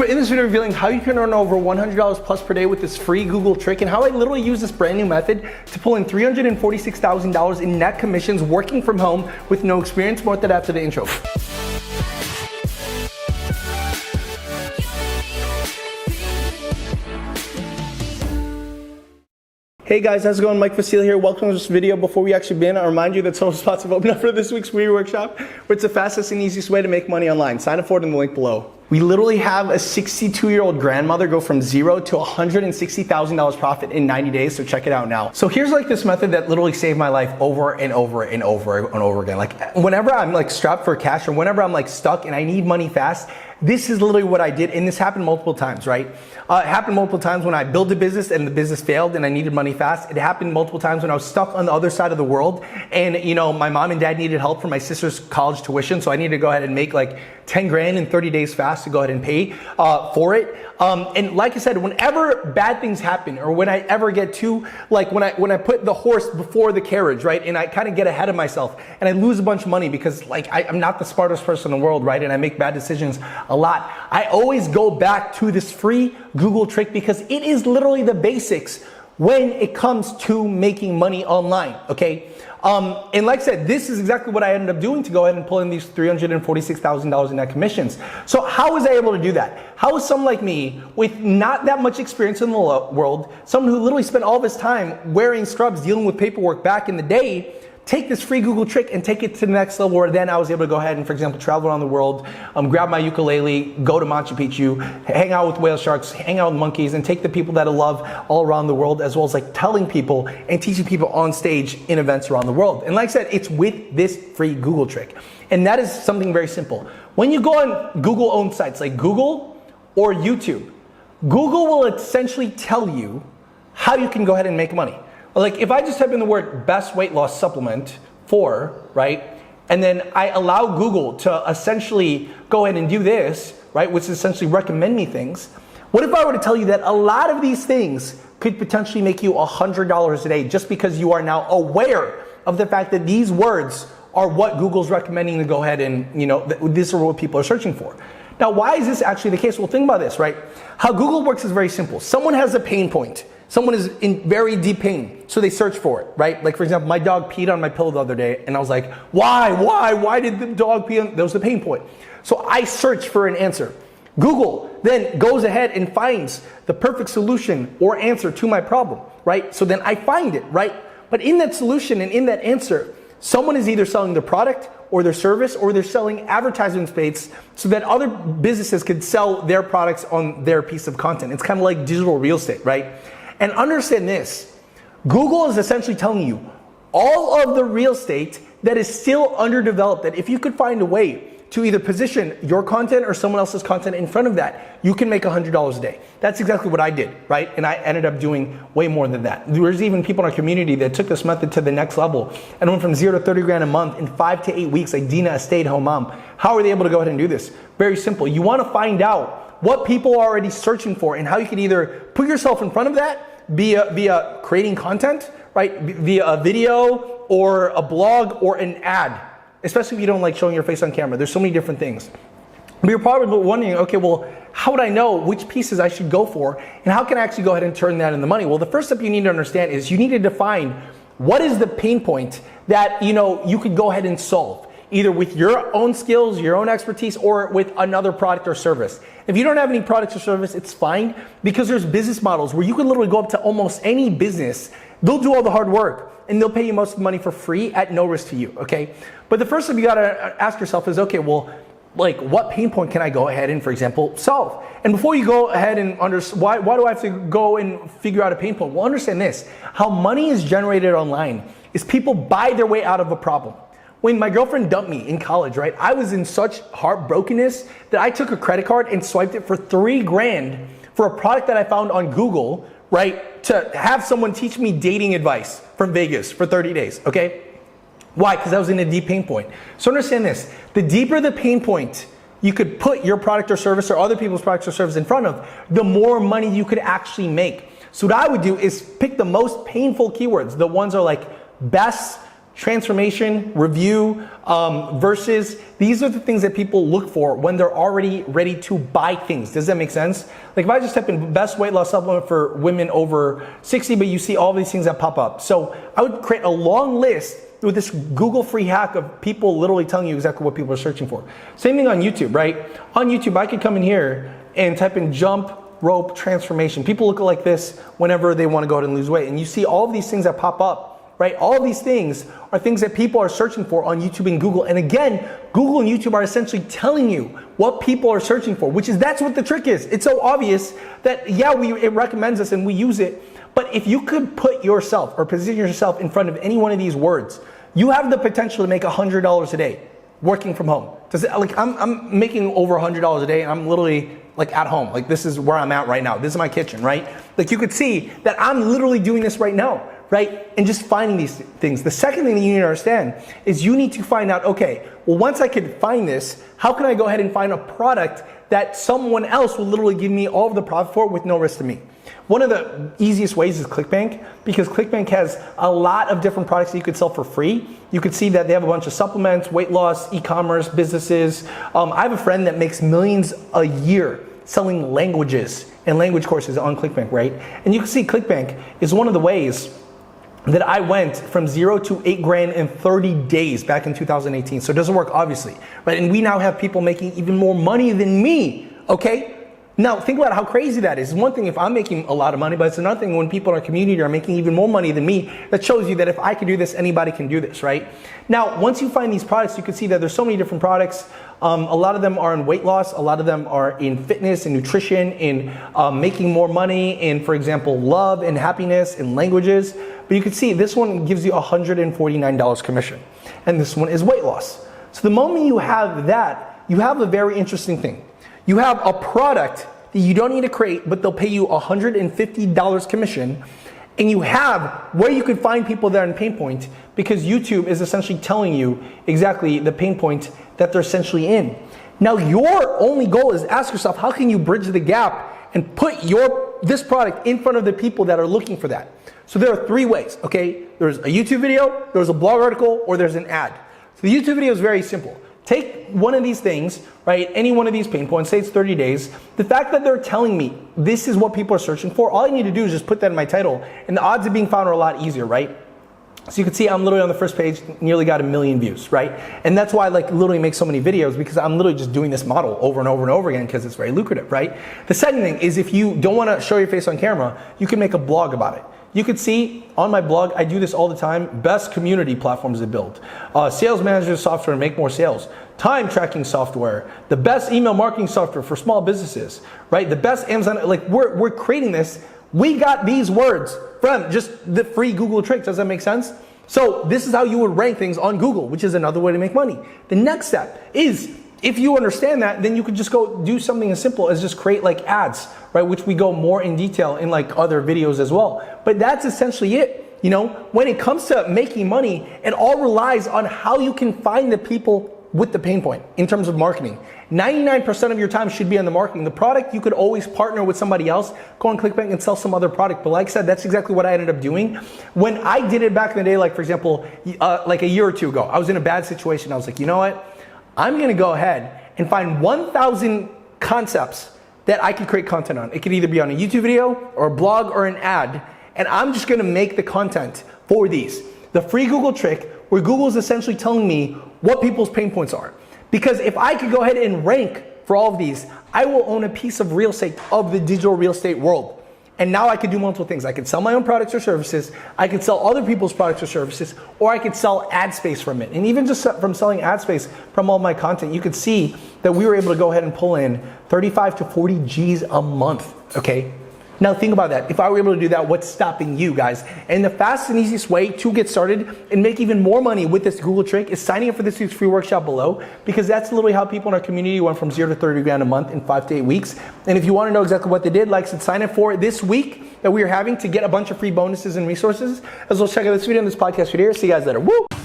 In this video, revealing how you can earn over $100 plus per day with this free Google trick, and how I literally use this brand new method to pull in $346,000 in net commissions working from home with no experience. More than that after the intro. Hey guys, how's it going? Mike Vasile here. Welcome to this video. Before we actually begin, I remind you that some spots have opened up for this week's free workshop, where it's the fastest and easiest way to make money online. Sign up for it in the link below. We literally have a 62-year-old grandmother go from zero to $160,000 profit in 90 days, so check it out now. So here's like this method that literally saved my life over and over and over and over again. Like whenever I'm like strapped for cash, or whenever I'm like stuck and I need money fast, this is literally what I did, and this happened multiple times, right? It happened multiple times when I built a business and the business failed and I needed money fast. It happened multiple times when I was stuck on the other side of the world and, you know, my mom and dad needed help for my sister's college tuition, so I needed to go ahead and make like 10 grand in 30 days fast to go ahead and pay for it. And like I said, whenever bad things happen, or when I ever get too, like when I put the horse before the carriage, right? And I kind of get ahead of myself and I lose a bunch of money because like I'm not the smartest person in the world, right? And I make bad decisions a lot. I always go back to this free Google trick because it is literally the basics when it comes to making money online, okay? And like I said, this is exactly what I ended up doing to go ahead and pull in these $346,000 in net commissions. So how was I able to do that? How is someone like me, with not that much experience in the world, someone who literally spent all of his time wearing scrubs, dealing with paperwork back in the day, take this free Google trick and take it to the next level, where then I was able to go ahead and, for example, travel around the world, grab my ukulele, go to Machu Picchu, hang out with whale sharks, hang out with monkeys, and take the people that I love all around the world, as well as like telling people and teaching people on stage in events around the world. And like I said, it's with this free Google trick. And that is something very simple. When you go on Google-owned sites like Google or YouTube, Google will essentially tell you how you can go ahead and make money. Like if I just type in the word best weight loss supplement right? And then I allow Google to essentially go ahead and do this, right? Which is essentially recommend me things. What if I were to tell you that a lot of these things could potentially make you $100 a day just because you are now aware of the fact that these words are what Google's recommending to go ahead and, you know, this is what people are searching for. Now, why is this actually the case? Well, think about this, right? How Google works is very simple. Someone has a pain point. Someone is in very deep pain, so they search for it, right? Like for example, my dog peed on my pillow the other day, and I was like, why did the dog pee on? That was the pain point. So I search for an answer. Google then goes ahead and finds the perfect solution or answer to my problem, right? So then I find it, right? But in that solution and in that answer, someone is either selling their product or their service, or they're selling advertisement space so that other businesses could sell their products on their piece of content. It's kind of like digital real estate, right? And understand this, Google is essentially telling you all of the real estate that is still underdeveloped, that if you could find a way to either position your content or someone else's content in front of that, you can make $100 a day. That's exactly what I did, right? And I ended up doing way more than that. There's even people in our community that took this method to the next level and went from 0 to 30 grand a month in 5 to 8 weeks, like Dina, a stay-at-home mom. How are they able to go ahead and do this? Very simple. You want to find out what people are already searching for and how you can either put yourself in front of that via creating content, right? Via a video or a blog or an ad, especially if you don't like showing your face on camera. There's so many different things. But you're probably wondering, okay, well, how would I know which pieces I should go for and how can I actually go ahead and turn that into money? Well, the first step you need to understand is you need to define what is the pain point that, you know, you could go ahead and solve, either with your own skills, your own expertise, or with another product or service. If you don't have any products or service, it's fine, because there's business models where you can literally go up to almost any business. They'll do all the hard work and they'll pay you most of the money for free at no risk to you, okay? But the first thing you gotta ask yourself is, okay, well, like what pain point can I go ahead and, for example, solve? And before you go ahead and why do I have to go and figure out a pain point? Well, understand this, how money is generated online is people buy their way out of a problem. When my girlfriend dumped me in college, right, I was in such heartbrokenness that I took a credit card and swiped it for $3 grand for a product that I found on Google, right, to have someone teach me dating advice from Vegas for 30 days, okay? Why? Because I was in a deep pain point. So understand this, the deeper the pain point you could put your product or service or other people's products or service in front of, the more money you could actually make. So what I would do is pick the most painful keywords. The ones are like best transformation, review, versus these are the things that people look for when they're already ready to buy things. Does that make sense? Like if I just type in best weight loss supplement for women over 60, but you see all these things that pop up. So I would create a long list with this Google free hack of people literally telling you exactly what people are searching for. Same thing on YouTube, right? On YouTube, I could come in here and type in jump rope transformation. People look like this whenever they want to go out and lose weight. And you see all of these things that pop up, right? All of these things are things that people are searching for on YouTube and Google. And again, Google and YouTube are essentially telling you what people are searching for, that's what the trick is. It's so obvious that, yeah, it recommends us and we use it. But if you could put yourself or position yourself in front of any one of these words, you have the potential to make $100 a day working from home. I'm making over $100 a day and I'm literally like at home. Like this is where I'm at right now. This is my kitchen, right? Like you could see that I'm literally doing this right now, right? And just finding these things. The second thing that you need to understand is you need to find out, okay, well, once I could find this, how can I go ahead and find a product that someone else will literally give me all of the profit for with no risk to me? One of the easiest ways is ClickBank, because ClickBank has a lot of different products that you could sell for free. You could see that they have a bunch of supplements, weight loss, e-commerce, businesses. I have a friend that makes millions a year selling languages and language courses on ClickBank, right? And you can see ClickBank is one of the ways that I went from 0 to 8 grand in 30 days back in 2018. So it doesn't work, obviously, right? And we now have people making even more money than me, okay? Now, think about how crazy that is. It's one thing if I'm making a lot of money, but it's another thing when people in our community are making even more money than me. That shows you that if I can do this, anybody can do this, right? Now, once you find these products, you can see that there's so many different products. A lot of them are in weight loss. A lot of them are in fitness and nutrition, in making more money, in, for example, love and happiness and languages. But you can see this one gives you $149 commission. And this one is weight loss. So the moment you have that, you have a very interesting thing. You have a product that you don't need to create, but they'll pay you $150 commission. And you have where you can find people that are in pain point, because YouTube is essentially telling you exactly the pain point that they're essentially in. Now, your only goal is ask yourself, how can you bridge the gap and put this product in front of the people that are looking for that? So there are 3 ways, okay? There's a YouTube video, there's a blog article, or there's an ad. So the YouTube video is very simple. Take one of these things, right? Any one of these pain points, say it's 30 days. The fact that they're telling me this is what people are searching for, all I need to do is just put that in my title, and the odds of being found are a lot easier, right? So you can see I'm literally on the first page, nearly got 1 million views, right? And that's why I literally make so many videos, because I'm literally just doing this model over and over and over again because it's very lucrative, right? The second thing is, if you don't want to show your face on camera, you can make a blog about it. You could see on my blog, I do this all the time, best community platforms to build. Sales manager software to make more sales. Time tracking software. The best email marketing software for small businesses, right? The best Amazon, we're creating this. We got these words from just the free Google trick. Does that make sense? So this is how you would rank things on Google, which is another way to make money. The next step is, if you understand that, then you could just go do something as simple as just create ads, right? Which we go more in detail in other videos as well. But that's essentially it. You know, when it comes to making money, it all relies on how you can find the people with the pain point in terms of marketing. 99% of your time should be on the marketing. The product, you could always partner with somebody else, go on ClickBank and sell some other product. But like I said, that's exactly what I ended up doing. When I did it back in the day, for example, a year or 2 ago, I was in a bad situation. I was like, you know what? I'm gonna go ahead and find 1,000 concepts that I could create content on. It could either be on a YouTube video or a blog or an ad. And I'm just gonna make the content for these. The free Google trick, where Google is essentially telling me what people's pain points are. Because if I could go ahead and rank for all of these, I will own a piece of real estate of the digital real estate world. And now I could do multiple things. I could sell my own products or services, I could sell other people's products or services, or I could sell ad space from it. And even just from selling ad space from all my content, you could see that we were able to go ahead and pull in 35 to 40 G's a month, okay? Now think about that. If I were able to do that, what's stopping you guys? And the fastest and easiest way to get started and make even more money with this Google trick is signing up for this week's free workshop below, because that's literally how people in our community went from 0 to 30 grand a month in 5 to 8 weeks. And if you want to know exactly what they did, like I said, sign up for it this week that we are having to get a bunch of free bonuses and resources, as well as check out this video and this podcast video. See you guys later. Woo!